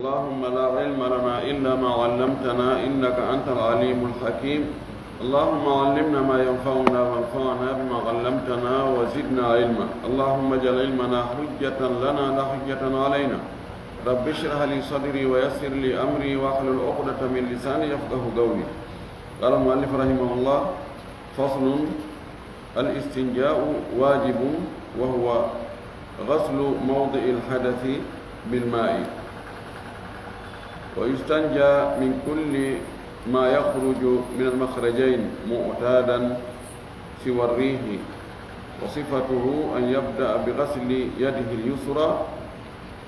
اللهم لا علم لنا إلا ما علمتنا إنك أنت العليم الحكيم. اللهم علمنا ما ينفعنا وانفعنا بما علمتنا وزدنا علما. اللهم اجعل علمنا حجة لنا لا حجة علينا. رب اشرح لي صدري ويسر لي أمري واحلل عقدة من لساني يفقهوا قولي. قال المؤلف رحمه الله: فصل: الاستنجاء واجب وهو غسل موضع الحدث بالماء، ويستنجى من كل ما يخرج من المخرجين معتادا سوى الريح، وصفته أن يبدأ بغسل يده اليسرى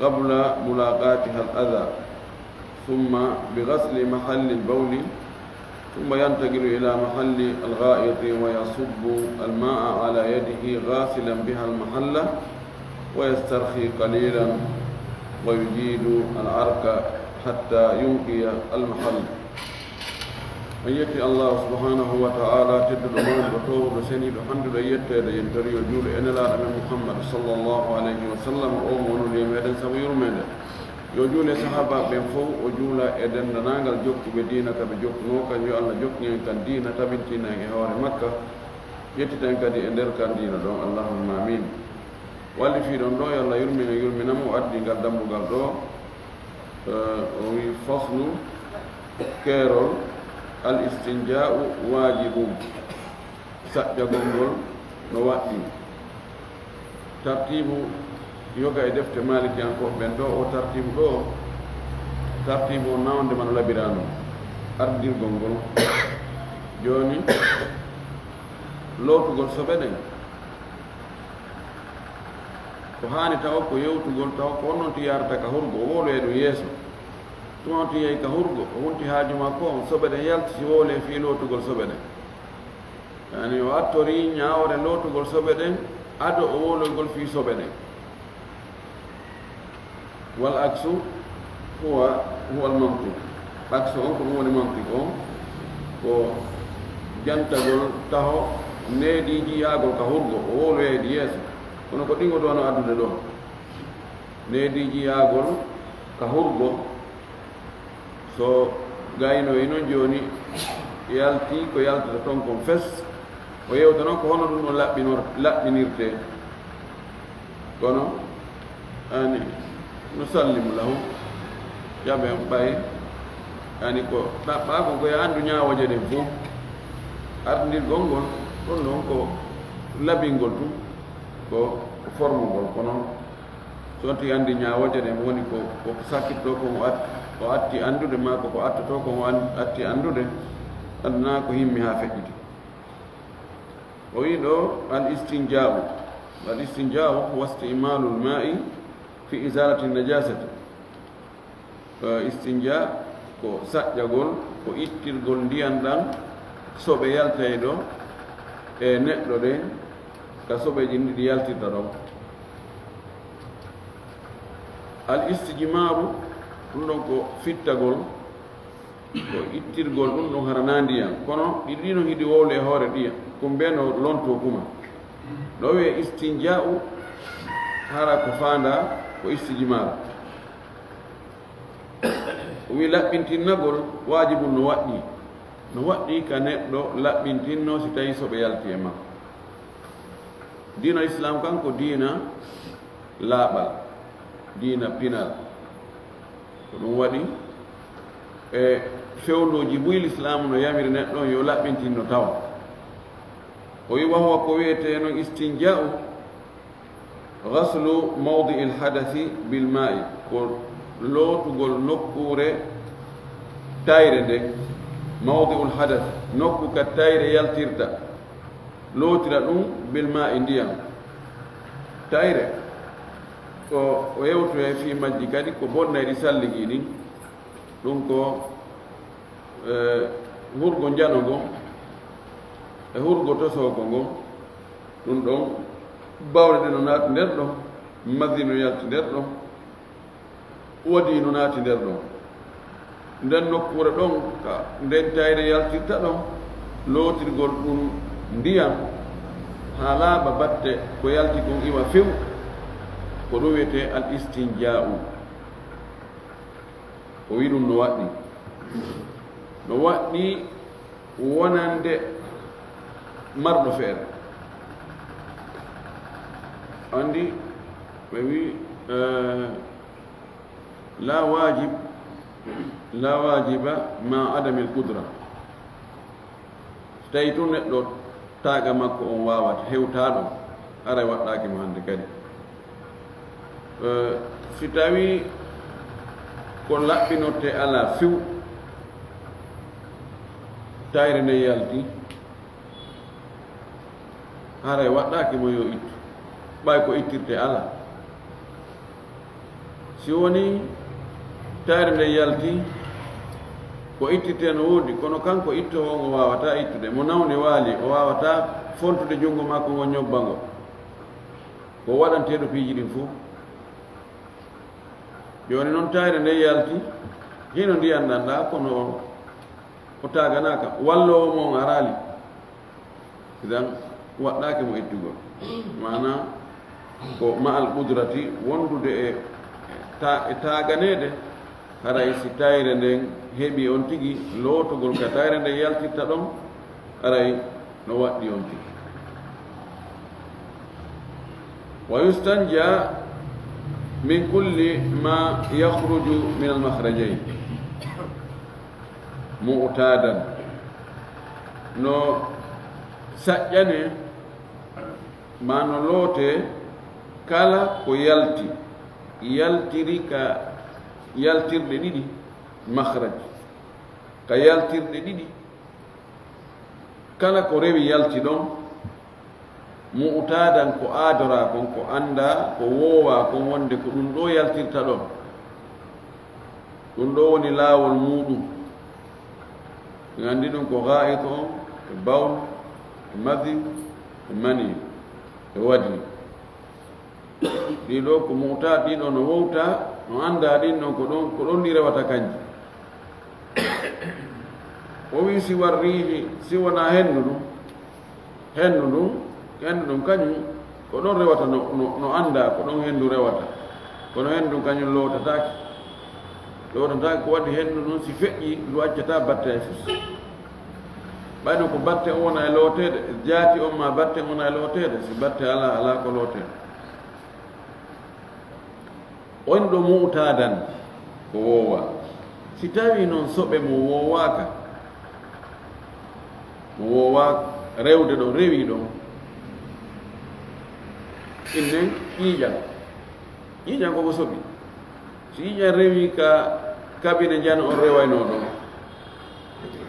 قبل ملاقاتها الأذى، ثم بغسل محل البول، ثم ينتقل إلى محل الغائط ويصب الماء على يده غاسلا بها المحل، ويسترخي قليلا ويجيد العرق حتى ينقي المحل. أيتي الله سبحانه وتعالى تدل من بطور سنيد الحمد لله ينتري وجول إن لا محمد صلى الله عليه وسلم أمون لمدن سوير من يجول صحابة بنفو وجول إدن نانغال جوك بدينة بجوك نوكا جو الله جوك نين كان دينة تبنتنا هوار مكة يتي تنكدي إندر كان دينة دون اللهم آمين. واللي في دون دو يلا يرمينا مؤدي قال دمو قال دو وفصل كيرول: الاستنجاء واجب سأجبون نواتي. ترتيب يوغا دفت مالك يانكو بندو او ترتيب دو ترتيب ناوند من لبيرانو أردير غونغول جوني لوتو غول سبدن ko hani taw ko yewtugol taw ko non ti yarta ka hurgo wolo e do yeso to ti yey ka hurgo wonti haajuma ko on sobede yalti si wole fi lotugol sobede yani o attori nyaawre lotugol sobede ado o wolo gol fi sobede wal aksu huwa al mantiq aksu on ko woni mantiq on ko jantagol taho neediji yaagol ka hurgo o wolo e di yeso kono ko ɗingo ɗo no addude ɗo neediji yaagol ka hurgo so gayno e noon joni yalti ko yaltata toon kon fes o yewta noon ko hono ɗum ɗo laɓɓinirte kono ani nusallimu lahu yaɓe ɓay ani ko ɗaɓɓa ko koye anndu ñaawoje ɗen fof ardirgol ngol ɗon ɗon ko laɓingol tum ko forme gol kono sonti andi ñaawoje ɗen woni ko sakkitto ko o atti andude ma ko attoto ko atti andude andana ko himmi ha feƴƴiti. o wi ɗo al istinja'u huwa istimalu lma'i fi isalati najasati. Istinja ko saƴƴagol ko ittirgol ndiyan ɗan soɓe yaltay ɗo e neɗɗo ɗe ka soɓeji ɗi yaltirta ɗon. al istijmaru ɗum ɗon ko fittagol ko ittirgol ɗum ɗon harana ndiyan kono ɗiɗi no hiɗi wowle e hoore ɗiya ko mbeno lonto kuma ɗo wiye istinja'u hara ko fanda ko istijmaru. o wi laɓɓintinnagol wajibu no waɗɗi ka neɗɗo laɓɓintinno si tawi soɓe yalti e makko. diina islam kanko diina laaɓal, diina pinal, ko ɗum waɗi e fewndoji buyil islam no yamiri neɗɗon yo laɓɓintinno tawa. o wi wahuwa ko wiyeteno istinja'u ghaslu mawdi il hadathi bil ma'i, ko lootugol nokkure tayre nde mawdi ul hadath nokku ka tayre yaltirta lootira ɗum bil ma'i ndiyam. tayre ko o yewto e fi majji kadi ko bonnayɗi salligi ɗin ɗum ko hurgo njano ngon e hurgo tosogo ngon ɗum ɗon bawɗe ɗe no naati nder ɗon, maddi no yalti nder ɗon, wodi no naati nder ɗon. nden nokkure ɗon ka nden tayre yaltirta ɗon lootirgol ɗum ndiyam ha laaɓa batte ko yalti kon iwa few ko ɗum wiyete al istinja'u. o wi ɗum no waɗɗi wonande marɗo feere andi ɓe wi la wajiba ma adami l qudra so tawi tun neɗɗo taaga makko on wawata hewtaɗo ara waɗɗaki mo hande kadi si tawi ko laɓɓinotte ala few tayre nde yalti haray waɗɗaki mo yo ittu ɓay ko ittirte ala si woni tayre nde yalti ko ittirte no woodi kono kanko ittowo on o wawata ittude mo nawde waali o wawata fontude junngo makko ngo ñobba ngo ko waɗanteɗo piiji ɗin fof joni noon tayre nde yalti hino ndiyanɗanɗa kono o taganaka wallowo mo on arali idan waɗɗake mo ittugol mana ko ma al qudrati wondude e taganede haray si tayre nden heeɓi on tigi lootogol ka tayre nde yaltitta ɗon aray no waɗɗi on tigi wa yustanja min kulli ma yahruju min almakhrajayn mu'tadan no saƴƴane ma no loote kala ko yaltiri ka yaltirɗe ɗiɗi makhraj ka yaltirɗe ɗiɗi kala ko rewi yalti ɗon mu'tadan ko aadora kon ko anda ko woowa kon wonde ko ɗum ɗo yaltirta ɗon ɗum ɗo woni laawol muɗum gandi ɗum ko ga'it on e bawl e madi e mani e wadi ɗiɗo ko mu'tad ɗiɗo no wowta no anda ɗin ɗon ko ɗon ɗi rewata kanji o wi si warrihi si wona hendu ɗum kañum ko ɗon rewata no anda ko ɗon hendu rewata kono hendu kañum lootatake ko waɗi hendu ɗum si feƴƴi ndu accata batte e fus ɓayno ko batte on wona e lootede jaati on ma batte wona e lootede si batte ala ko lootede on ɗo mu'tadan ko woowa si tawi noon soɓe mo woowa rewde ɗo rewi ɗon innen ƴiiƴan koko soɓi si ƴiiƴan rewi ka kabine jano on rewayno ɗon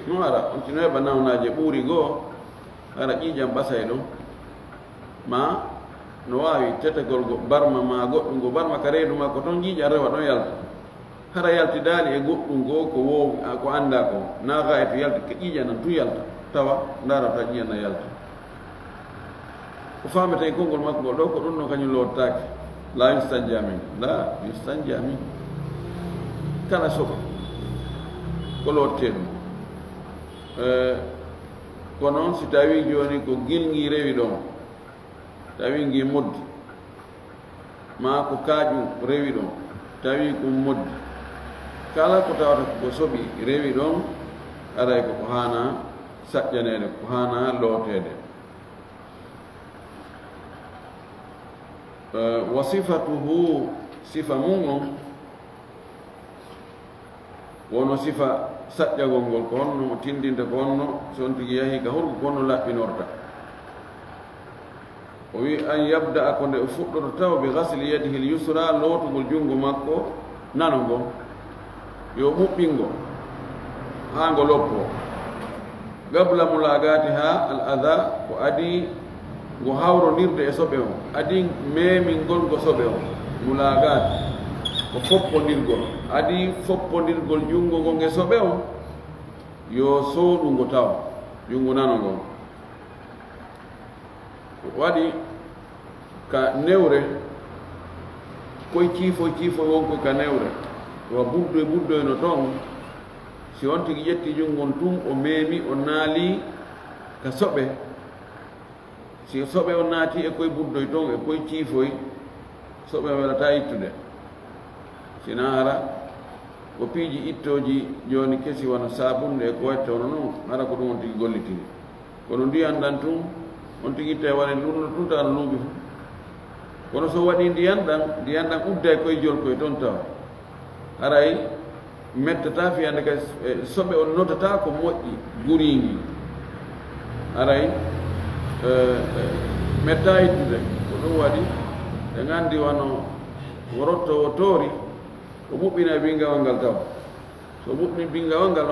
no ara on tino heɓa nawnaje ɓuuri goo ara ƴiiƴan ɓasay ɗon ma no wawi tetegol go barma ma goɗɗum go barma ka reedu makko toon ƴiiƴan rewa ɗon yalta hara yalti daali e goɗɗum goo ko wowi ko anda ko na gaye to yalti ko ƴiiƴan nan tu yalta tawa darata ƴiiƴan na yalta ko famete konngol makko ngol ɗo ko ɗum no kañum lottake la yustanja min kala soɓa ko lotte ɗum ko noon si tawi joni ko gilngi rewi ɗon tawi ngi moddi ma ko kaƴum rewi ɗon tawi ko moddi kala ko tawata ko soɓi rewi ɗon aray ko hana saƴƴanede ko hana lootede wa sifatuhu sifa mum on wono sifa saƴƴagol ngol ko honno tindinde ko honno son tigi yahi ka horko ko honno laɓɓinorta o wi an yabda a ko nde o fuɗɗoto taw bi gasli yadihi l yusra lootugol junngo makko nano ngo yo ɓuɓɓingo haa ngo loppo gabla mulagati ha al ada ko adi ngo hawrondirde e soɓe o adi memingol ngo soɓe o mulagati ko foppondirgol adi foppondirgol junngo ngo nge soɓe o yo sooɗu ngo taw junngo nano ngon waɗi ka newre koye ciifo wonko ka newre wa buddoyno toon si on tigi ƴetti junngon tun o meemi o naali ka soɓe si soɓe o naati e koye buddoy toon e koye ciifoy soɓe welata ittude sina ara ko piiji ittoji joni kesi wona sabunde ko wettono noon hara ko ɗum on tigi gollitini kono ndiyan ɗan tun on tigi itta waɗe ɗumno tun taano luuɓi fu kono so waɗi ndiyan ɗan udda e koye jol koye toon tawa haray mettata fiyande kay soɓe on notata ko moƴƴi guringi haray metta ittude ko ɗum waɗi ɓe gandi wano worotto o toori o ɓuɓɓina e bingawal ngal taw so ɓuɓɓini bingawal ngal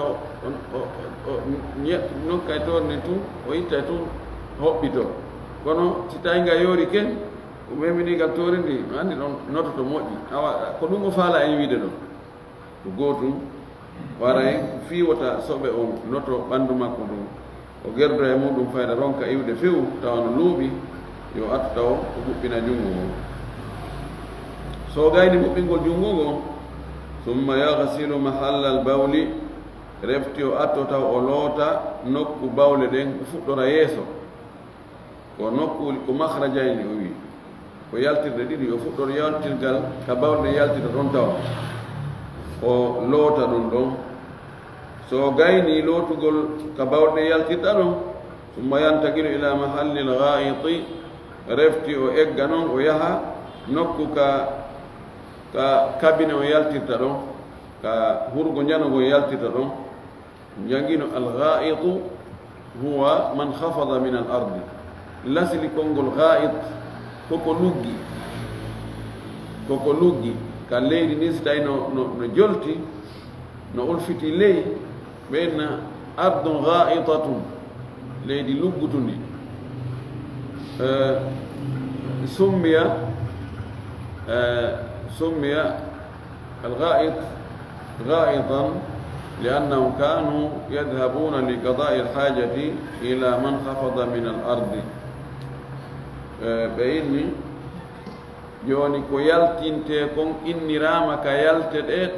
nokka e toon ni tun o itta e tun hoɓɓito kono si tawi nga yoori ken ko meminigal toori ndi andi ɗon nototo moƴƴi awa ko ɗum o faala en wiide ɗon ko gootum waray fiiwata soɓe on noto ɓanndu makko ɗum o gerdo e muɗum fayda ronka iwde few tawa no luuɓi yo attu taw o ɓuɓɓina junngo ngon so gayni ɓuɓɓingol junngo ngon summa yahsilu mahalla al bawli refti o atto taw o loota nokku bawle ɗen o fuɗɗora yeeso ko nokku ko mahrajayni o wi ko yaltirde ɗiɗi o fuɗɗor yaltirgal ka bawle ɗen yaltita ɗon tawa o loota ɗum ɗon so gayni lootugol ka bawle ɗen yaltirɗa ɗon summa yantagilu ila mahalli l ghaiti refti o egga noon o yaha nokku ka kabine o yaltirta ɗon ka hurgo njanogo yaltirta ɗon jangino alghaitu huwa man hafada min al ardi lasli konngol gait koko luggi ka leydi ni so tawi no jolti no ulfiti ley ɓenna ardun gaitatun leydi luggutundi سمي الغائط غائطا لأنهم كانوا يذهبون لقضاء الحاجة إلى من خفض من الأرض بإني جوني كو يالتينتي كون إني راما كا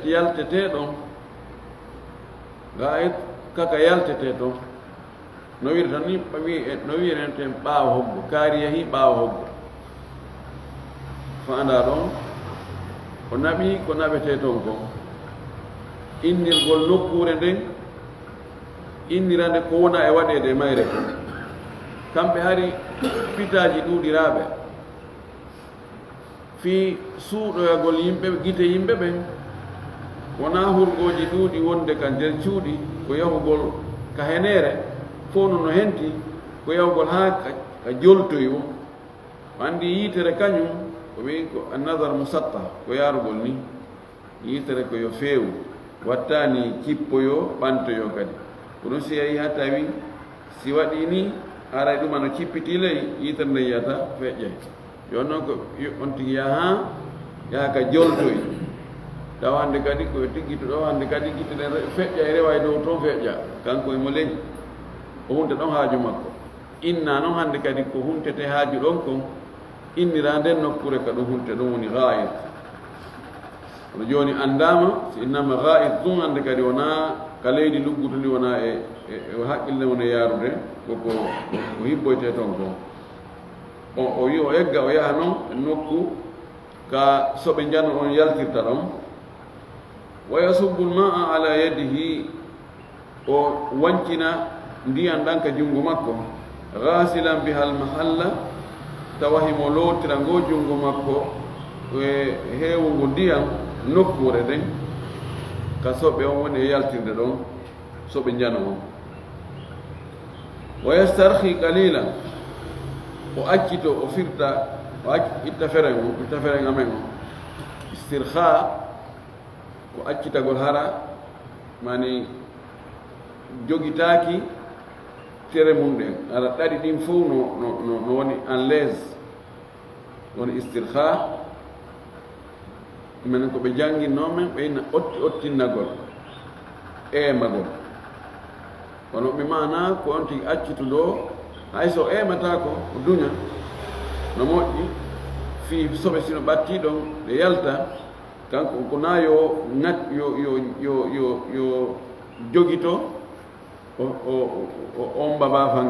يالتتي دون غائط كاكا يالتتي دون نوير تاني نوير انتين باو هبو كاريه باو هبو فأنا دون ko naɓi ko naɓete toon ko innirgol nokkure nden innirande ko wona e waɗede mayre ko kamɓe hari fitaji ɗuuɗiraɓe fi suuɗoyagol yimɓe gite yimɓe ɓen wona hurgoji ɗuuɗi wonde ka nder cuuɗi ko yahugol ka henere fof no henti ko yahugol ha ka joltoyo andi yiitere kañum ko wi ko annadar musatta ko yarugol ni yitere ko yo feewu wattani cippoyo ɓantoyo kadi kono si yahi ha tawi si waɗi ni aray ɗum ano cippiti ley yitere nde yiyata feƴƴay joni noon ko on tigi yaha ka joltoy taw hande kadi koye tiggito ɗo hande kadi guite ɗen feƴƴa e rewa e dow toon feƴƴa kanko emo ley o hunta ɗon haaju makko inna noon hande kadi ko huntete haaju ɗon kon innira nden nokkure ka ɗum hunte ɗum woni gait kono joni andama si innama gait ɗum hande kadi wona ka leydi luggutu ndi wona e haqqille wona yarude koko ko hibboyte toon ko o wi o egga o yaha noon e nokku ka soɓe jano on yaltirta ɗon wa yasubbu lmaa ala yadihi o wancina ndiyan ɗan ka junngo makko gasilan biha almahalla tawa himo lootira ngo junngo makko e heewungo ndiyam nokkure ɗen ka soɓe on woni e yaltirde ɗon soɓe njano on wa yastarhi qalila o accito o firta o itta feren amen o istirha ko accitagol hara mani jogitaaki tere mum ɗen ara ɗaɗi ɗin fof no woni en l'aise woni istirha minen ko ɓe jangginno men ɓeyna ottinnagol eemagol kono ɓe mana ko on tigi accituɗo hay so emata ko o duña no moƴƴi fi soɓe sino ɓatti ɗon ɗe yalta kanko ko na yo jogito on babafal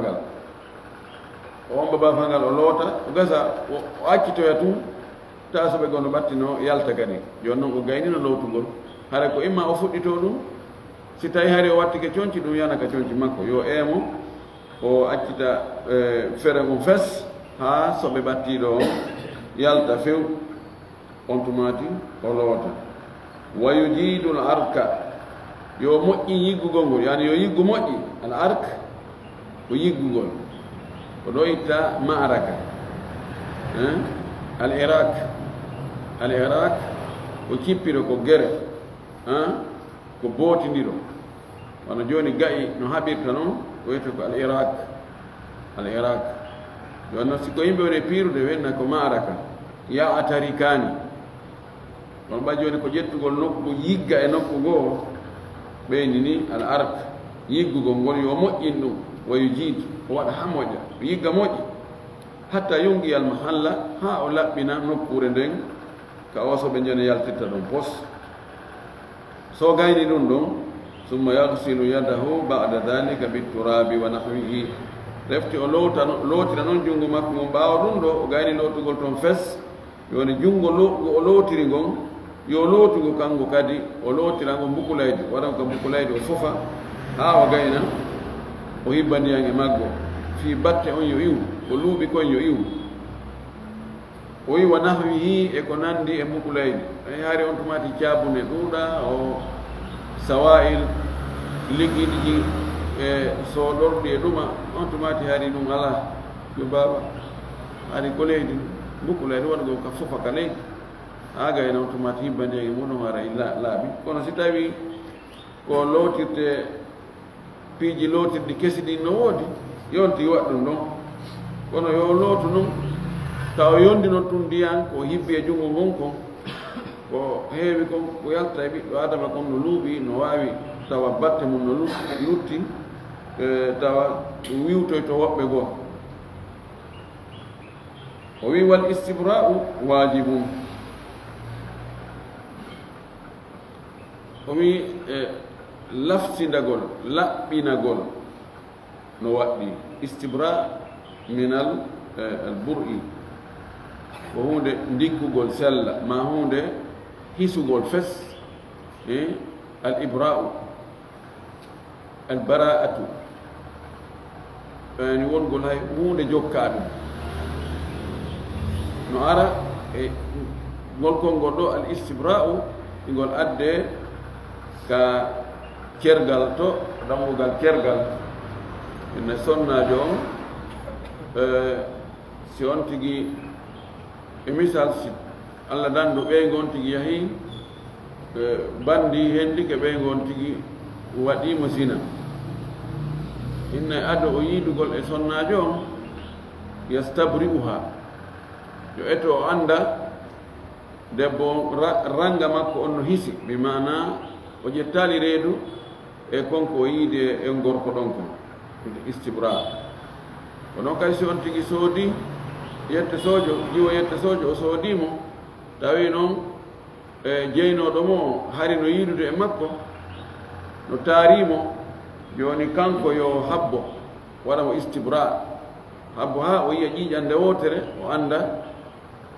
ngal o loota o gasa o accitoya tun ta soɓe gono ɓattino yalta kadi joni noon ko gaynino lowtugol hara ko imma o fuɗɗito ɗum si tawi hari o watti ke coñci ɗum yana ka coñci makko yo eemo o accita fere mum fes ha soɓe ɓattiɗo on yalta few on tumati o loota wa yujidu l arka yo moƴƴi yiggugol ngol yani yo yiggu moƴƴi al ark ko yiggugol ko ɗo itta maraka al iraq ko cippiɗo ko gere ko bootidiro wano joni gayi no haɓirta noon wiyete ko al iraq joni noon siko yimɓe woni piirude wenna ko maraka ya atarikani on ɓa joni ko ƴettugol nokku yigga e nokku goo ɓeyni ni al ark yiggugol ngol yo moƴƴin ɗum wayu jiid o waɗa ha moƴƴa yigga moƴƴi hatta yungi al mahalla ha o laɓɓina nokkure nden ka o so ɓe joni yaltitta ɗum pos so gayni ɗum ɗon summa yagsilu yadahu bada dhalika biturabi wa nahwihi refti o lootira noon junngo makko ngon ɓaawa ɗum ɗo o gayni lootugol toon fes yoni junngo o lootiri ngon yo lootugo kanngo kadi o lootira ngo mbukulaydi waɗan ko mbukulaydi o fofa haa o gayna o hibba ndiyan e maggo fii batte on yo iwu ko luuɓi kon yo iwu o wi wa nahwihi e ko nanndi e mbukulaydi ay haari on tumati caabune ɗuuɗa o sawa'il liggiɗiji e soɗorɗi e ɗuma on tumati haari ɗum ala yo baaba haari ko leydi mbukulaydi waɗgo ka fofa ka leydi haa gayna on tumati hibba ndiyan e muɗum ara laaɓi kono si tawi ko lootirte piiji lootirɗi kesi ɗin no woodi yonti waɗ ɗum ɗon kono yo lootu noon taw yondi noon tun ndiyan ko hibbi e junngo ngon kon ko heewi kon ko yalta e ɓiɗɗo adama kon no luuɓi no waawi tawa batte mum no lutti tawa wiwtoy to woɓɓe goo o wi wal istibra'u wajibum o wi laftindagol laɓɓinagol no waɗɗi istibra min al bur'i ko hunde ndiggugol sella ma hunde hisugol fes al ibra'u al bara'atu ni wongol hay hunde jokka ɗum no ara e ngolkol ngol ɗo al istibra'u ngol adde ka kergal to dammugal kergal ene sonnajo on si on tigi e misal si allah dandu ɓeygon tigi yahi bandi hendi ke ɓeygon tigi waɗimo sina inne ado o yiidugol e sonnajo on yastabri'uha yo eto o anda debbo ranga makko on no hisi mi mana o ƴettali reedu e konko o yiide e gorko ɗon kon istibra ko noon kadi si on tigi soodi yette sojo ƴiwo yette sojo o soodimo tawi noon e jeynoɗo mo hari no yiidude e makko no taarimo joni kanko yo habbo waɗa mo istibra habbo ha o yiya ƴiiƴande wotere o anda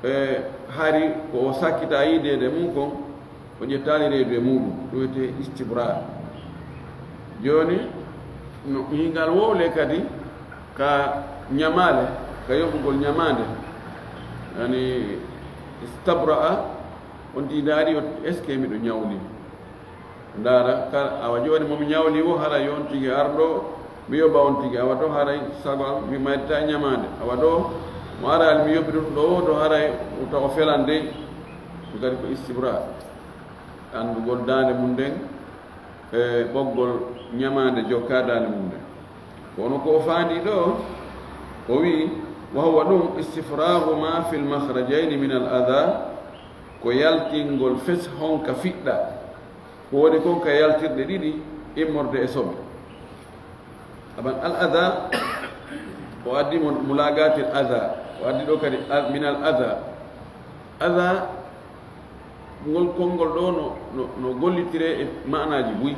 e hari ko o sakkita yiidede mum kon o ƴettali reedu e muɗum ɗum wiyete istibra joni no hingal wowle kadi ka ñamale ka yoɓugol ñamade yani istabraa on ti daari est ce que miɗo ñawli ndaara ka awa joni momi ñawli wo hara yon tigi arɗo mi yoɓa on tigi awa ɗo haray sago am mi maydita ñamade awa ɗo mo aral mi yoɓi ɗum ɗo to haray taw felan dey ɗum kadi ko istibra andugol dande mum nden e ɓoggol ñamade jokka dande mum nden kono ko o faandi ɗo o wi wa huwa ɗum istifragu ma fi lmahrajayni min al ada ko yaltingol fes honka fiɗɗa ko woni kon ka yaltirɗe ɗiɗi immorde e soɓe aban al ada o addi mo mulagati l ada o addi ɗo kadi min al ada ngol konngol ɗo no gollitire e manaji buy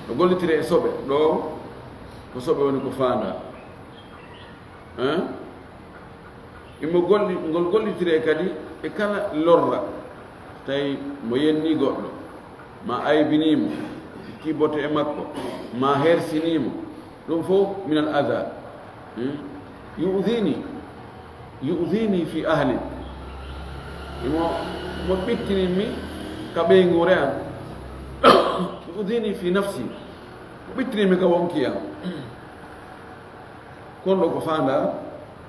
no gollitire e soɓe ɗo ko soɓe woni ko faanda imo ngol gollitire kadi e kala lorra tawi mo yenni goɗɗo ma aybinimo kibote e makko ma hersinimo ɗum fof min al ada yu'dini fi ahli mo ɓittininmi ka ɓeygure am yu'dini fi nafsi mo ɓittininmi ka wonki am kon ɗo ko fanda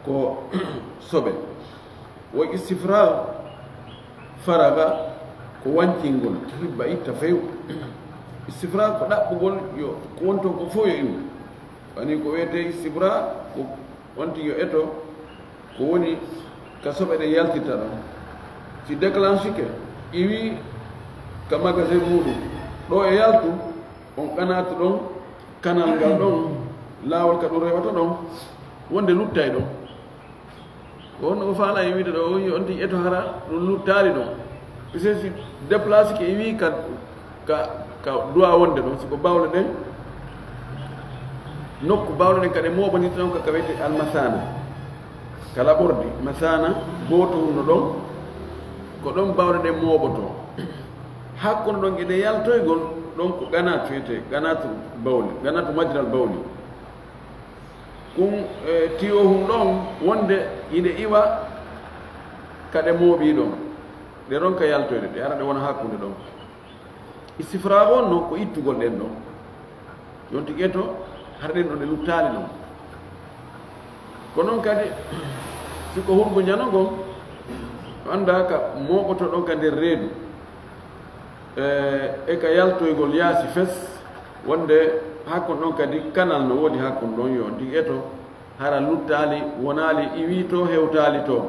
ko soɓe wo istifra faraga ko wancingol hibba itta few istifra ko ɗaɓɓugol yo ko wonto ko fof yo iwu wani ko wiyete istifra ko wonti yo eto ko woni ka soɓe ɗe yaltita ɗon si déclenche ke iwi ka magasin muɗum ɗo e yaltu on ƙanata ɗon kanal ngal ɗon laawol ka ɗum rewata ɗon wonde luttay ɗon ko wonno ko faala e wiide ɗo on ti eto hara ɗum luttaali ɗon puisque si déplace ke iwi ka duwa wonde ɗon siko bawle ɗen nokku bawle ɗen kadi moɓonita ɗon kaka wiyete almasana kala ɓordi masana gooto hunno ɗon ko ɗon bawle ɗen moɓoto hakkuno ɗon eɗe yaltoygol ɗon ko ganatu wiyete ganatu bawli ganatu majral bawli kum tiyo hum ɗon wonde ine iwa kaɗe mooɓi ɗon ɗe ɗon ka yaltoyde ɗe ara ɗe wona hakkude ɗon istifra on no ko ittugol ɗen ɗon yonti ƴeto har ɗen ɗon ɗe luttaali ɗon ko noon kadi siko hurgo ñanogon anda ka mooɓoto ɗon ka nder reedu e ka yaltoygol yaasi fes wonde hakkon ɗon kadi kanal no woodi hakkon ɗon yo ndi eto hara luttaali wonaali iwi to hewtaali to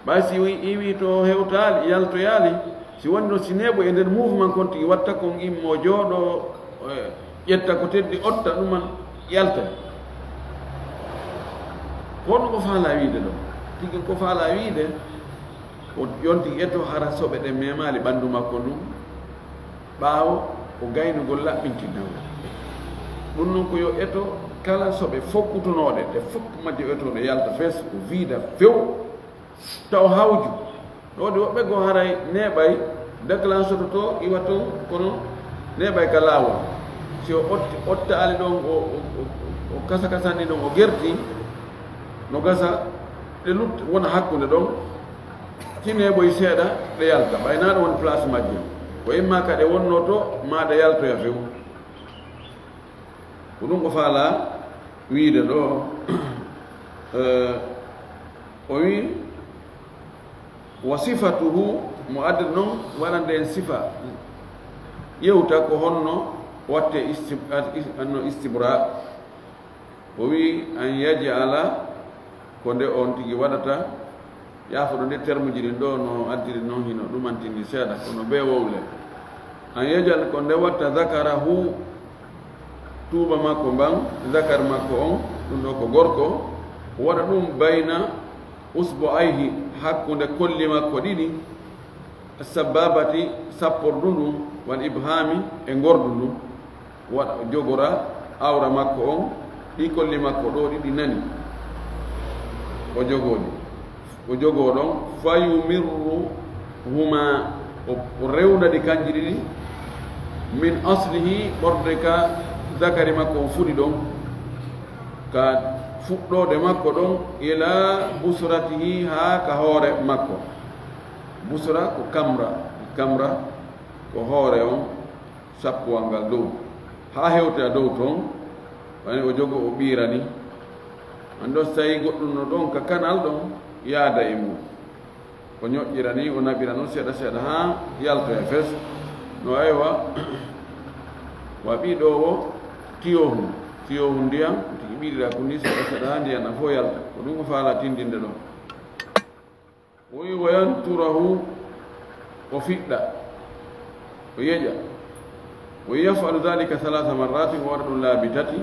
ɓay si iwi to hewtaali yaltoyaali si woni no si neeɓo e nder mouvement kon tigi watta kon immo jooɗo ƴetta ko teddi otta ɗuman yalta hono ko faala wiide ɗo tigi ko faala wiide o yonti eto hara soɓe ɗe memaali ɓanndu makko ndum ɓaawo ko gaynugol laɓɓintinnago ɗum noon ko yo eto kala soɓe fokkutonooɗe ɗe fof majje eto ɗe yalta fes ko wiida few taw hawju ɗoɗe woɓɓe goo haray neeɓay déclenchoto to iwa toon kono neeɓay ka laawol si o ottaali ɗon o kasa kasanni ɗon o gerti no gasa ɗe lutta wona hakkunde ɗon si neeɓoy seeɗa ɗe yalta ɓaynaɗo woni place majje ko imma ka ɗe wonno to ma ɗe yaltoya few ko ɗum ko faala wiide ɗo o wi wa sifatuhu mo adda noon waɗande en sifa ƴewta ko honno watte no istibra o wi an yajala ko nde on tigi waɗata yaafoɗo nde terme ji ɗin ɗo no addiri noon hino ɗumantini seeɗa kono ɓe wowle an yajal ko nde watta zakarahu tuuba makko mban zakar makko on ɗum ɗo ko gorko waɗa ɗum bayna usbo ayhi hakkunde kolli makko ɗiɗi sababati sappordu ndu wal ibhami e gordu ndu waɗa jogora awra makko on ɗi kolli makko ɗo ɗiɗi nani o jogoɗi o jogo ɗon fayumirru huma o rewnaɗi kanji ɗiɗi min aslihi ɓorde ka zakari makko o fuɗi ɗon ka fuɗɗode makko ɗon ila busratihi ha ka hoore makko busra ko camra ko hoore on sappuwal ngal dow ha hewta dow toon wani o jogo o ɓirani ando so tawi goɗɗum no ɗon ka kanal ɗon yaada e mum ko ñoƴƴirani o naɓira noon seeɗa seeɗa ha yalto e fes no aywa wa ɓiɗo o tiyo hum ndiyam tigi ɓiɗira ko ni seeɗa seeɗa ha ndiyam na fof yalta ko ɗum ko faala tindinde ɗon woyi wayanturahu o fiɗɗa o yeƴa o yafalu dhalika 3 marratin o waɗa ɗum laabi tati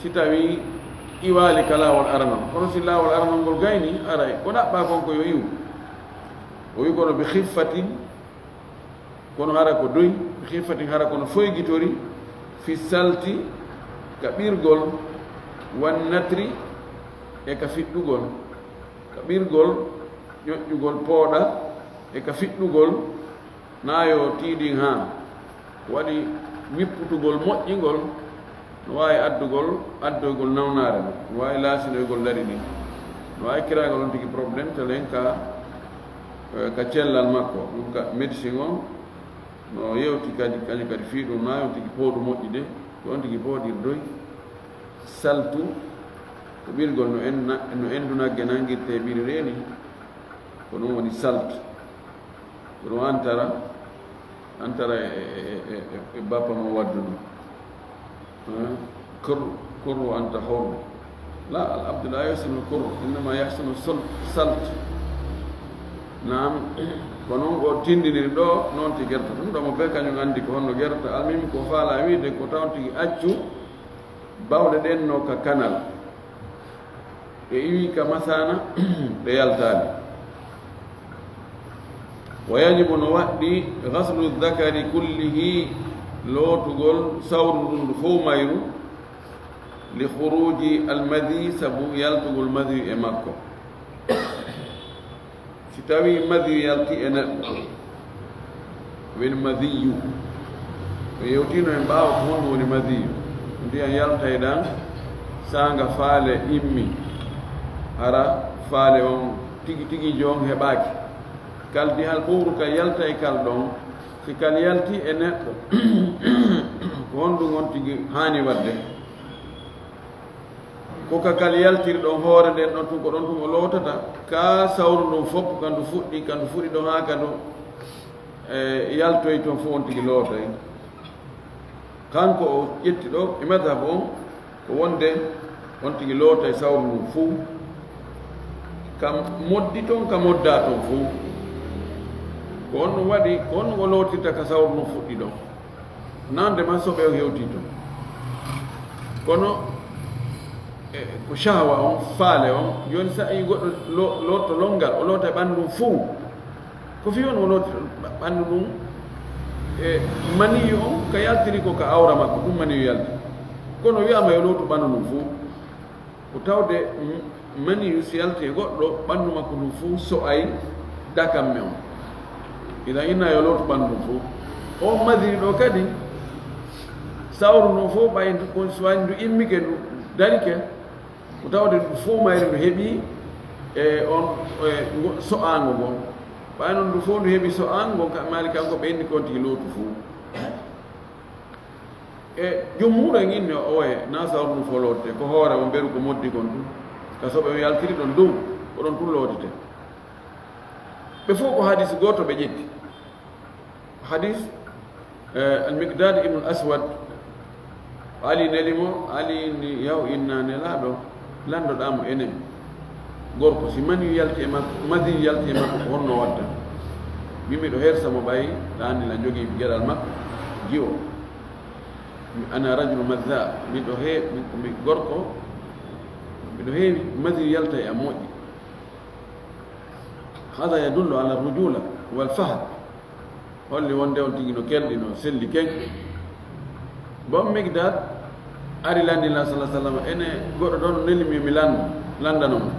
si tawi iwaali ka laawol aranol kono si laawol aranol ngol gayni aray ko ɗaɓɓa kon ko yo iw o wi kono bi xiffatin kono hara ko doy bi xiffatin hara kono foygitori fi salti ka ɓirgol wan natri e ka fiɗɗugol ka ɓirgol ñoƴƴugol pooɗa e ka fiɗɗugol nayo tiiɗin ha waɗi wipputugol moƴƴingol no wawi addoygol nawnare no wawi laasinoygol lari ɗin no wawi kiragol on tigi probléme telen ka cellal makko ɗum ka médecine on no yewti kañum kadi fii ɗum nayi on tigi pooɗu moƴƴi de ko on tigi pooɗirdoy saltu ko ɓirgol no endu nagge nangirte ɓiri reeni ko ɗum woni salte ko ɗum antara e bappa mo waddu ɗum kurru anta hurru la al abdu la yahsinu kurru innama yahsinu salt nam ko noon o tindiniri ɗo noon ti gerta ɗum ɗomo be kañum anndi ko honno gerta almimi ko faala wiide ko tawn tigi accu bawɗe ɗen no ka kanal e iwi ka masana ɓe yaltaali wa yajibu no waɗɗi gaslu dakari kullihi lootugol sawru ɗum ndu fof mayru li khuruji almadi sabu yaltugol madi e makko si tawi madi yalti e neɗɗo woni madiyu o yewtino e mbaawa ko honɗum woni madiyu ndiyan yaltay ɗan sanga faale immi hara faale on tigi tigi jon heɓaaki kaldi hal ɓowru ka yalta e kal ɗon si kal yalti e neɗɗo ko honɗum on tigi haani wadde ko ka kal yaltiri ɗon hoore nden ɗon tun ko ɗon tun o lootata ka sawru ndun fof kandu fuɗɗi ɗon haa ka ɗum yaltoy toon fof on tigi lootay kanko o ƴetti ɗo e madhab on ko wonde on tigi lootay sawru ndun fuu kam moddi toon ka modda toon fuu ko on ɗum waɗi ko on ɗum o lootirta ka sawru ndun fuɗɗi ɗon nande man soɓe o hewti toon kono ko shahwa on faale on joni sa yi goɗɗo lotto longal o loota ɓanndu ɗum fuu ko fi on o looti ɓanndu ɗum e maniyu on ka yaltiri ko ka awra makko ɗum maniyu yalti kono wiyama yo lootu ɓanndu ɗum fuu ko tawde maniyu si yalti e goɗɗo ɓanndu makko ɗum fuu so ay dakamme on ina inna yo lootu ɓanndu ɗum fuu o madiri ɗo kadi sawru ɗum fof ɓay ko so wani ndu immike ndu darike ko tawde ɗum fof mayri ndu heeɓi e on so'ango ngon ɓay noon ndu fof ndu heeɓi so'ango ngon maali kanko ɓenni kon tigi lootu fuu e jumhuɗo en inni oye na sawru ndu fof lootete ko hoore o mberu ko moddi kon ɗum ka soɓe o yaltiri ɗon dow ko ɗon tun lootete ɓe fof ko hadis goto ɓe ƴetti hadis almigdad ibnu aswad ali nelimo ali ni yaw inna nelaɗo landoɗamo enen gorko si mani yalti e makko madi yalti e makko ko honno watta mimiɗo hersamo ɓay ɗanila jogui gueɗal makko jiwo ana rajulu madha miɗo mi gorko miɗo heewi madi yalta e am moƴƴi hada yadullu ala rujula wal fahd holli wonde on tigi no kelɗi no selli kenki bon migdad ari landila sa sallam ene goɗɗo ɗon nelimi mi landanoma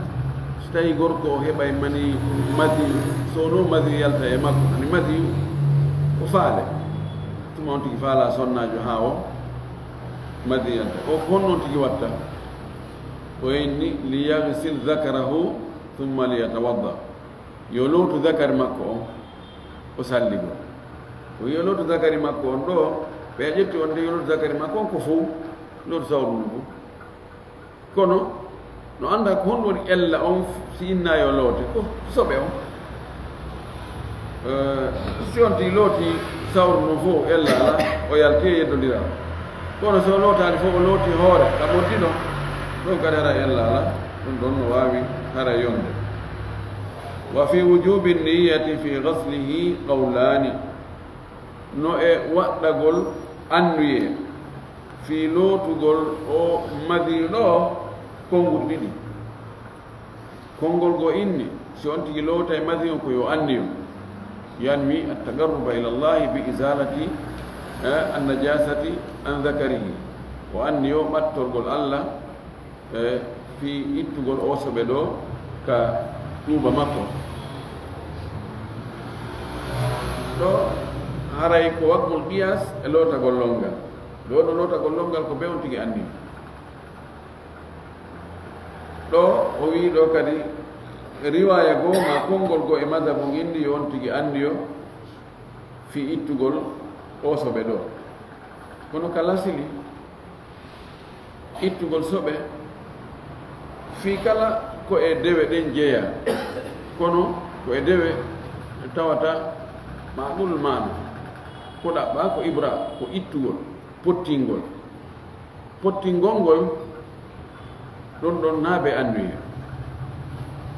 so tawi gorko o heɓay mani madi sono madi yalta e makko ani madi o faale tuma on tigi faala sonnajo ha o madi yalta o ko honnoon tigi watta o inni li yagsil zakarahu thumma liyatawadda yo lowtu zakari makko on o salligo o yo lowtu zakari makko on ɗo ɓe ƴetti on de yo lowtu zakari makko on ko fof lowtu sawru ndu fof kono no annda ko honɗum woni ella on si inna yo loote ko soɓe on si on tigi looti sawru ndu fof ella ala o yalti e yeddodira kono so lootani fof o looti hoore ka moddi ɗon ɗon kadi hara ella ala ɗum ɗon no waawi hara yonde wa fi wujubi niyati fi gaslihi qawlani no e waɗɗagol anduye fi lootugol o madi ɗo konngol ɗiɗi konngol go inni si on tigi loota e madi on ko yo anniyo yanwi attagarruba ila llahi bi isalati annajasati an zakarihi o anniyo ɓattorgol allah fi ittugol o soɓe ɗo ka tuuba makko ɗo haray ko wakmul qiyas e lootagol longal ɗo ɗo lootagol longal ko ɓe on tigi anndi ɗo o wii ɗo kadi riwaya goo ma konngol goo e madhabu indi yo on tigi anndi yo fi ittugol o soɓe ɗo kono kala sili ittugol soɓe fii kala ko e dewe ɗen jeeya kono ko e dewe tawata maɗul maano ko ɗaɓɓa ko ibra ko ittugol pottingol ngol ɗon ɗon naaɓe annuya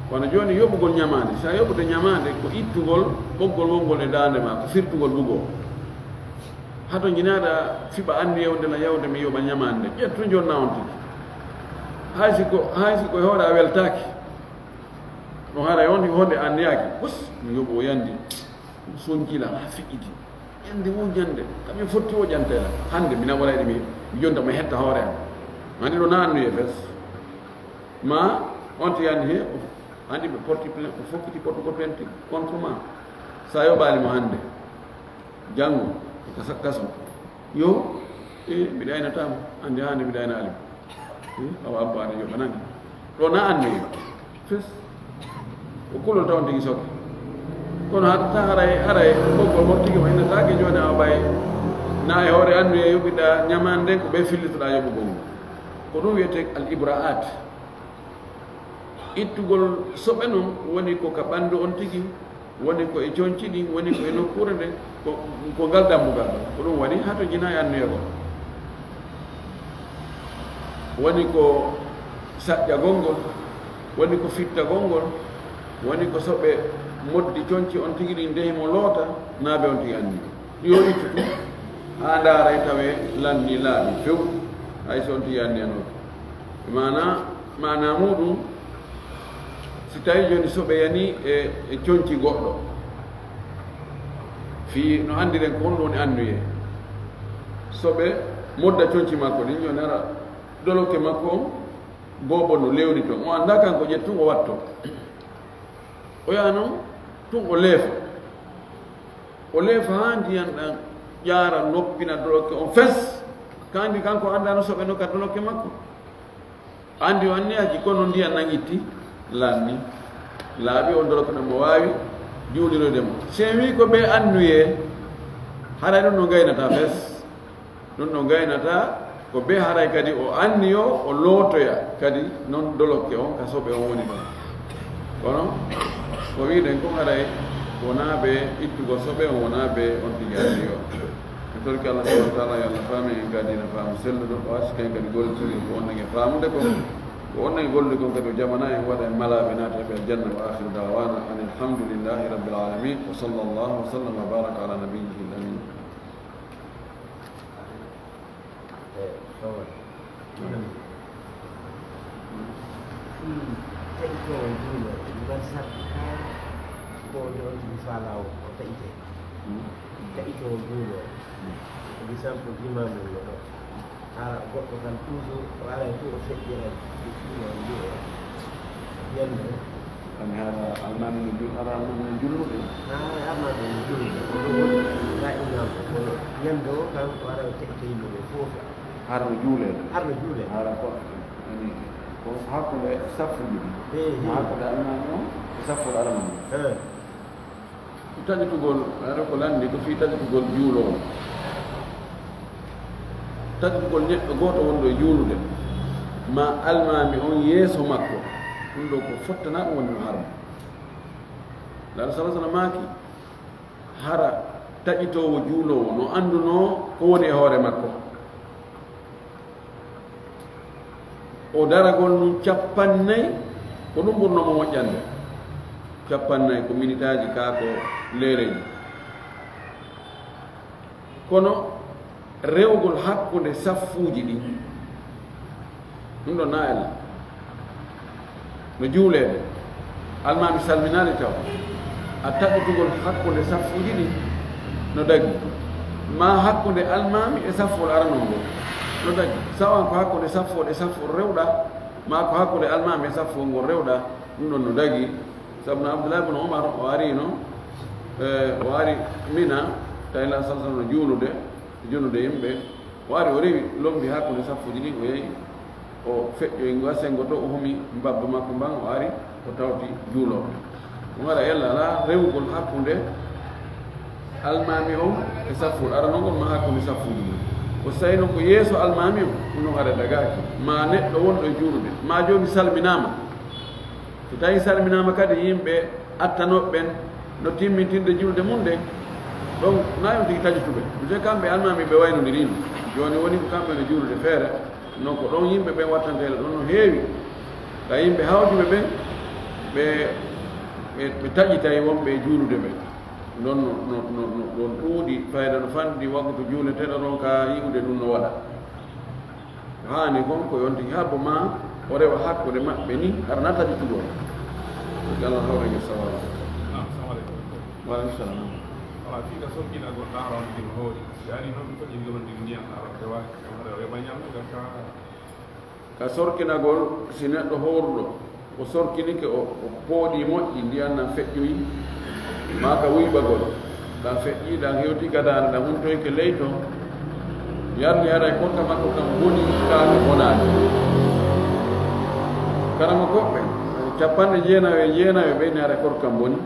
kono jooni yoɓugol ñamande sa yoɓude ñamande ko ittugol ɓoggol wongol e daande ma ko firtugol ɓugoo hato jinaɗa fiɓa annuye wondena yawde mi yoɓa ñamande ƴettu jonna on tigi haysi ko hoore a weltaki no hara on honde anniyaki bus mi yoɓo o yandi sonkila ha fiƴƴiti yande wo ñande kamin fotti o ƴantela hande mina waɗayde mi jonta mi hetta hoore am andi ɗo na annuye fes ma on to yandi he andi ɓe porti o fokkiti portugol plainte contre ma sa yoɓalimo hande janngo kaso yo mbiɗa aynatamo andi hande mbiɗa ayna alimo awa abbaade yoɓanani ɗo na annuye fes o kulol taw tigi soke kono hatta haray ɓoggol moftigi mo innatake joni awa ɓay na e hoore annuye yoɓiɗa ñamande nden ko ɓe fillitoɗa yoɓugol ngo ko ɗum wiyete al ibra'at ittugol soɓe noon woni ko ka ɓanndu on tigi woni ko e coñci ɗi woni ko e nokkure nde ko ngal dammugal ɗo ko ɗum waɗi hato jina e annuye ko woni ko saƴƴagol ngol woni ko fittagol ngol woni ko soɓe moddi coñci on tigi ɗi ndehimo loota naaɓe on tigi anni yo ittu tum ha ndaaray tawe lanni laaɓi few hay so on tigi anni anoto mana muɗum si tawi joni soɓe yani e coñci goɗɗo fi no andiren ko honɗum woni annuye soɓe modda coñci makko ɗin joni ara doloke makko on bobo no lewni toon o annda kanko ƴettun o watto o yaha noon tun o leefa ha ndiyan ɗan ƴaara noppina doloke on fes kandi kanko andano soɓe nokka doloke makko andi o anniyaji kono ndiyan nan itti lanni laaɓi on doloke ɗon mo wawi juuɗirodemo se wi ko ɓe annuye haray ɗum no gaynata fes ɗum no gaynata ko be haray kadi o anniyo o lootoya kadi noon dolokke on ka soɓe on woni ɗon kono ko wiɗen ko haray wonaaɓe ittugo soɓe on wonaaɓe on tigi anniyo e torki allah subahana wa taala yo allah faami en gadina faamu selluɗo o arsi ken kadi gollitiri ko onnange faamude kon ko onnange gollude kon kadi o jamana en waɗa en malaɓe naata ɓe aljanna wa akhiru dawana an alhamdulillahi rabbil alamin wa sallallahu wa sallam wa baraka ala nabiyyihi l amin taƴito juuɗo exemple dimamu ɗo ara goɗɗo tan toujours o ara tout o feƴƴira ɗino juuɗo yande ani hara almami no julluɓe arnaɗo no julluɓe ga imam ko yande o kan o ara o teƴito yimɓeɓe fof harno juulede harno juule hara ko ani ko hakkude saffuji ɗi hakkude almami o e saffude alamami taƴitugol aɗa ko lanndi ko fii taƴitugol juulowo taƴitugol neɗɗo gooto wonɗo juulude ma almami on yeeso makko ɗum ɗo ko fottana ɗum woni no harma laɗa sala sala maaki hara taƴitowo juulowo no annduno ko woni e hoore makko o daragol num 50 ko ɗum ɓurnomo moƴƴande 50 ko minitaji kaako leereji kono rewgol hakkude saffuuji ɗi ɗum ɗo nael no juuleede almami salminaali taw a taɓitugol hakkude saffuuji ɗi no dagi ma hakkude almami e saffol aranon ngol no dagi sawan ko hakkude saffode e saffol rewɗa ma ko hakkude almami e saffol ngol rewɗa ɗum ɗon no dagi sabu no abdoulahi bne omar o arino o ari mina tawi la salsano juunude yimɓe waari o rewi lombi hakkude saffuji ɗi o yehi o feƴƴoye gasengo to o homi mbabba makko mban o ari o tawti juuloɓe ɗum waɗa ella ala rewgol hakkude almami o e saffuɗo arano ngol ma hakkude saffuji mum o so tawi noon ko yeeso almami o ɗum noon ara dagaki ma neɗɗo wonɗo e juulude ma joni salminama so tawi salminama kadi yimɓe attanoɓeɓen no timmintinde julde mum de donc na yon tigi tajituɓe je kamɓe almami ɓe waynodirin joni woni ko kamɓe no juulude feere donc ko ɗon yimɓe ɓen wattantele ɗon no heewi ka yimɓe hawjuɓe ɓen ɓe taƴitay wonɓe e juulude ɓe ɗon ɗon ɗuuɗi fayda no fandi waktu juuleteɗo ɗon ka yi'ude ɗum no waɗa hani kon ko yon tigi habbo ma o rewa hakkude maɓɓe ni arana tajituɗo Allah hawrege sawara waaleykum salam wala fiika sorkinagol ɗarondir hoori yani noon ɗum foƴi yondir ndiyam ɗaronde wawi reɓa ñamde gam ka sorkinagol si neɗɗo howruɗo o sorkinike o pooɗi moƴƴi ndiyan nan feƴƴoyi ma ka wuyɓagol ɗan feƴƴi ɗan hewti gadane ɗan humtoyke ley to yarni ara e korka makko kam boni kaake bonade karama koɓɓe capanɗe jeenawe ɓeyni ara e korkam boni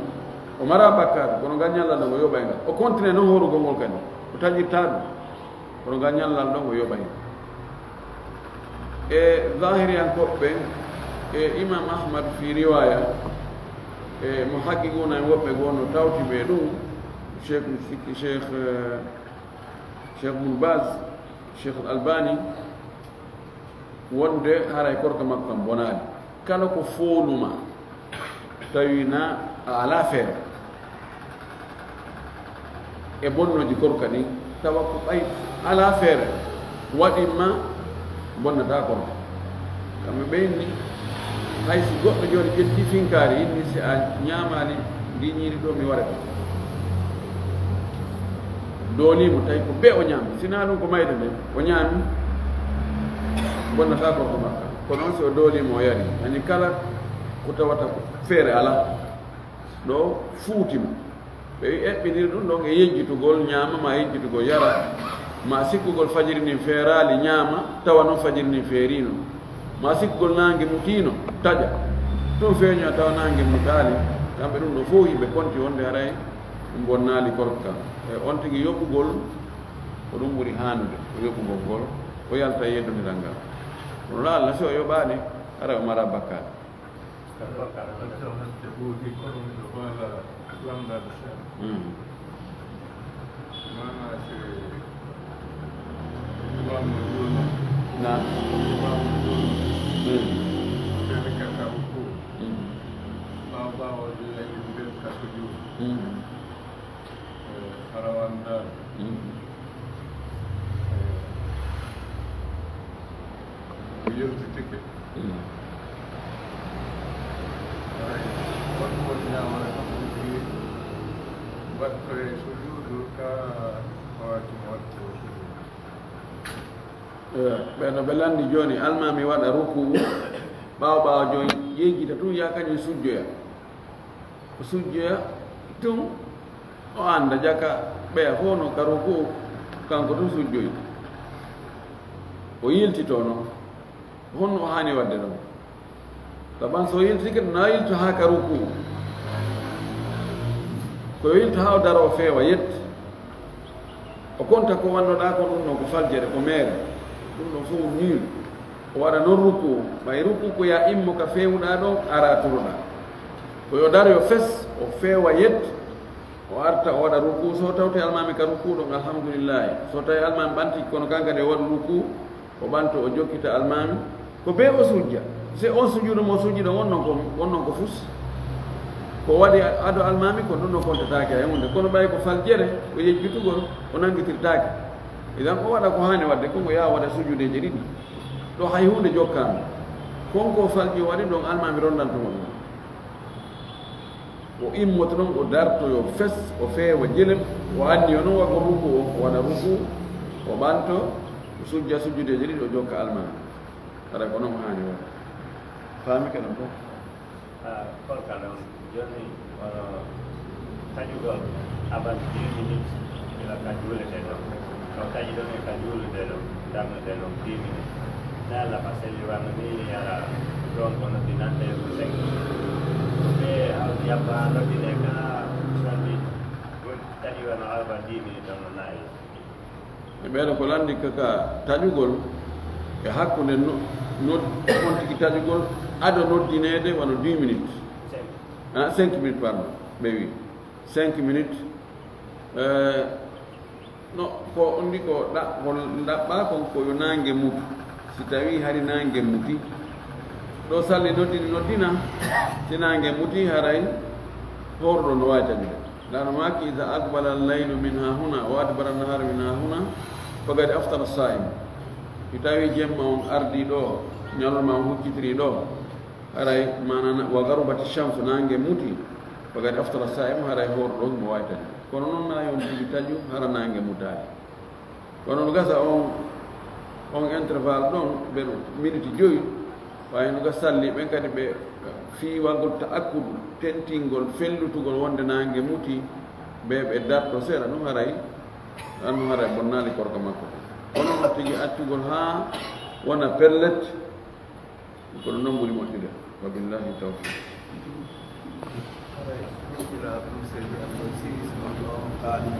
o mara bakkade kono gañallal ɗon o yoɓay ngal o continue noon horugol ngol kadi o taƴirta ɗum kono gañallal ɗon o yoɓay e zahiriyankoɓɓe e imam ahmad fi riwaya e mo haqiquna en woɓɓe gono tawti ɓe ɗum cheikh Ibn Baz cheikh Albani wonde haray korka makko kam bonani kala ko fooluma tawina a ala feere e bonnoji korka ɗi tawa ko ɓay ala feere waɗima bonnata korka kamɓe ɓeyni hay si goɗɗo joni ƴetti finkaari yinni si a ñamani ndi ñiiri ɗo mi wara doolimo tawi ko ɓe o ñaami sina ɗum ko mayde nde o ñaami bonnata korka makka ko noon si o doolimo o yari ani kala ko tawata ko feere ala ɗo fuutima ɓe eɓɓiniri ɗum ɗon e yejjitugol ñaama ma yejjitugol yara ma sikkugol fajiri nin feerali ñaama tawa noon fajiri nin feerino ma sikkugol nangue mutino taƴa ɗum feeñoa tawa nangue mutaali kamɓe ɗum ɗo fof yiɓe konti wonde haray ɗum bonnali korka e on tigui yoɓɓugol ko ɗum ɓuuri hanude ko yoɓɓugol ngol o yalta yeddodiral ngal kono la Allah si o yoɓani ara o mara bakkade نعم ɓeɗo ɓe landi joni almami waɗa ruku ɓawo joni yejjita tun ya kañum sujjoya o sujjoya tun o anda jaka ɓeya fof no ka ruku kanko tun sujjoyi o yiltito noon honno o hani wadde ɗon saban so yiltike na yilto ha ka ruku ko yilto ha o dara o feewa yetta o konta ko wannoɗa ko ɗum ɗon ko faljere ko meere ɗum ɗon fof nul o waɗa noon ruku ɓay ruku ko ya immo ka fewuɗa ɗon ara turuɗa ko yo dar yo fes o feewa yetta o arta o waɗa ruku so tawte almami ka ruku ɗon alhamdulillahi so tawi almami ɓanti kono kankadi o waɗa ruku o ɓanto o jokkita almami ko ɓe o sujja si on sujuɗo mo sujjiɗo wonnon ko fus ko waɗi ado almami ko ɗum ɗo kontatake a hunde kono ɓay ko faljere ko yejjitugol o nangitirtake idan o waɗa ko hani wadde konko ya waɗa sujudeji ɗiɗi ɗo hay hunde jokkama konko falji waɗi ɗon almami rondantomo ɗum o immoto ɗon o dartoyo fes o feewa jelem o anni o noon waggo ruku o waɗa ruku o ɓanto o sujja sujjudeji ɗiɗi o jokka almami aɗa ko noon hani waɗa faami ka ɗon fof kolka ɗon joni wono taƴugol avant 10 minutes la cajule de lo no caji do ne cajule de lo dam de lo dimi na la paseli wa ni ala don con dinante seng e al dia pa do dine ka sandi tadi wa na alba dimi don nai e ɓeeɗo ko lanndi kaka taƴugol e hakkunde nontiki taƴugol ado noddineede wano 10 minutes 5 minutes pardon ɓe wi 5 minutes no ko ndi ko ɗaɓɓa kon koyo naange mutu si tawi hari naange muti ɗo salli noddina si naange muti haray horɗo no wawi taƴude lano maki ida aqbala allaylu min ha huna wa adbara annahar min ha huna fagadi aftara saim si tawi jemma on ardi ɗo ñalolma on huccitiri ɗo haray manana wa garubati chamsu naange muti fagadi aftara saim haray horɗo mo wawi taƴude kono noon na yon tigi taƴu hara naange mutade kono no gasa on intervalle ɗon ɓe minute 5 wawi no ga salli ɓen kadi ɓe fiiwalngol ta akkudu tentingol fellutugol wonde naange muti ɓe darto seeɗa ɗum haray anno haray bonnali korka makko kono no tigi accugol ha wona pellet kono noon ɓuri moƴƴude wabillahi tawfiq Alright,